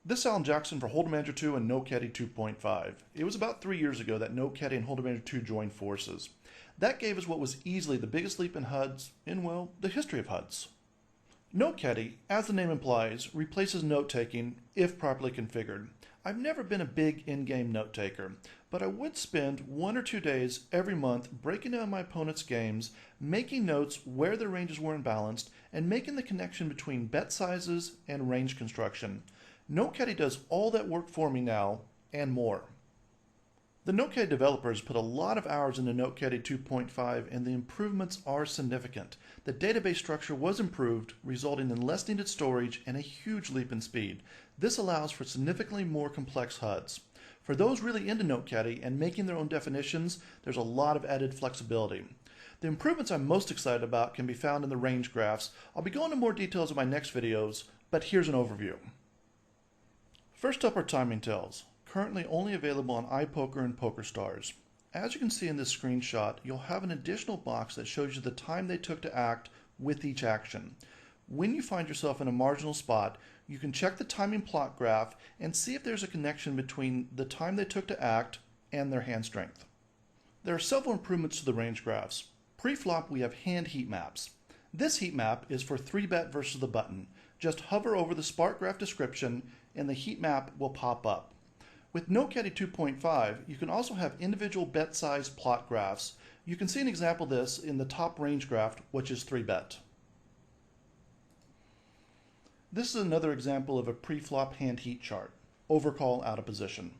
This is Alan Jackson for Hold'em Manager 2 and NoteCaddy 2.5. It was about 3 years ago that NoteCaddy and Hold'em Manager 2 joined forces. That gave us what was easily the biggest leap in HUDs in, well, the history of HUDs. NoteCaddy, as the name implies, replaces note-taking if properly configured. I've never been a big in-game note-taker, but I would spend 1 or 2 days every month breaking down my opponent's games, making notes where their ranges were imbalanced, and making the connection between bet sizes and range construction. NoteCaddy does all that work for me now, and more. The NoteCaddy developers put a lot of hours into NoteCaddy 2.5, and the improvements are significant. The database structure was improved, resulting in less needed storage and a huge leap in speed. This allows for significantly more complex HUDs. For those really into NoteCaddy and making their own definitions, there's a lot of added flexibility. The improvements I'm most excited about can be found in the range graphs. I'll be going into more details in my next videos, but here's an overview. First up are timing tells, currently only available on iPoker and PokerStars. As you can see in this screenshot, you'll have an additional box that shows you the time they took to act with each action. When you find yourself in a marginal spot, you can check the timing plot graph and see if there's a connection between the time they took to act and their hand strength. There are several improvements to the range graphs. Pre-flop, we have hand heat maps. This heat map is for 3-bet versus the button. Just hover over the spark graph description and the heat map will pop up. With NoteCaddy 2.5, you can also have individual bet size plot graphs. You can see an example of this in the top range graph, which is 3-bet. This is another example of a pre-flop hand heat chart. Overcall out of position.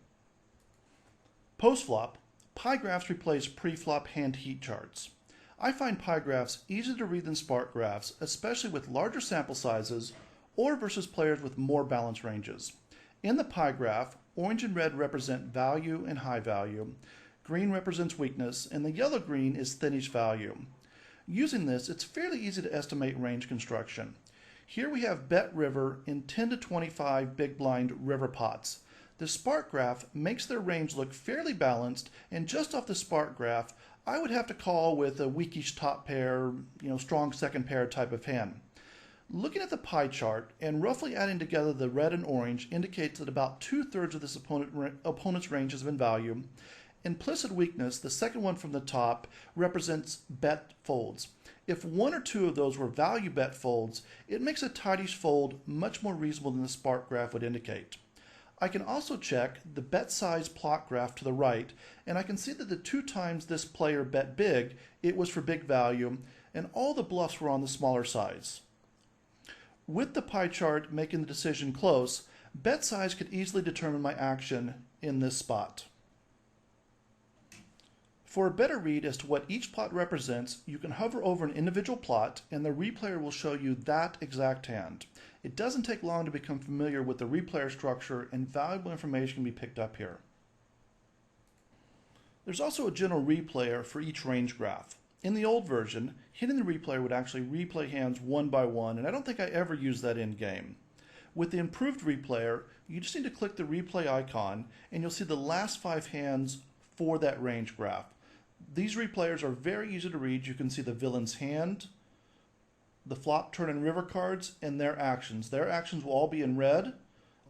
Post-flop, pie graphs replace pre-flop hand heat charts. I find pie graphs easier to read than spark graphs, especially with larger sample sizes or versus players with more balanced ranges. In the pie graph, orange and red represent value and high value, green represents weakness, and the yellow-green is thinnish value. Using this, it's fairly easy to estimate range construction. Here we have bet river in 10 to 25 big blind river pots. The spark graph makes their range look fairly balanced, and just off the spark graph, I would have to call with a weakish top pair, strong second pair type of hand. Looking at the pie chart and roughly adding together the red and orange indicates that about 2/3 of this opponent's range is in value. Implicit weakness, the second one from the top, represents bet folds. If 1 or 2 of those were value bet folds, it makes a tightish fold much more reasonable than the spark graph would indicate. I can also check the bet size plot graph to the right, and I can see that the 2 times this player bet big, it was for big value, and all the bluffs were on the smaller size. With the pie chart making the decision close, bet size could easily determine my action in this spot. For a better read as to what each plot represents, you can hover over an individual plot and the replayer will show you that exact hand. It doesn't take long to become familiar with the replayer structure, and valuable information can be picked up here. There's also a general replayer for each range graph. In the old version, hitting the replayer would actually replay hands one by one, and I don't think I ever used that in game. With the improved replayer, you just need to click the replay icon and you'll see the last 5 hands for that range graph. These replayers are very easy to read. You can see the villain's hand, the flop, turn, and river cards, and their actions. Their actions will all be in red,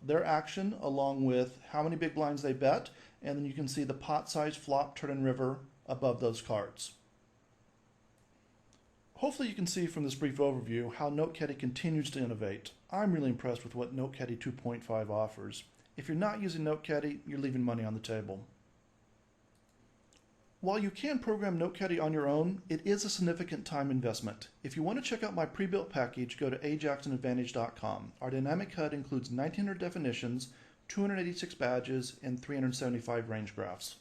their action along with how many big blinds they bet, and then you can see the pot size, flop, turn, and river above those cards. Hopefully you can see from this brief overview how NoteCaddy continues to innovate. I'm really impressed with what NoteCaddy 2.5 offers. If you're not using NoteCaddy, you're leaving money on the table. While you can program NoteCaddy on your own, it is a significant time investment. If you want to check out my pre-built package, go to ajaxonadvantage.com. Our dynamic HUD includes 1900 definitions, 286 badges, and 375 range graphs.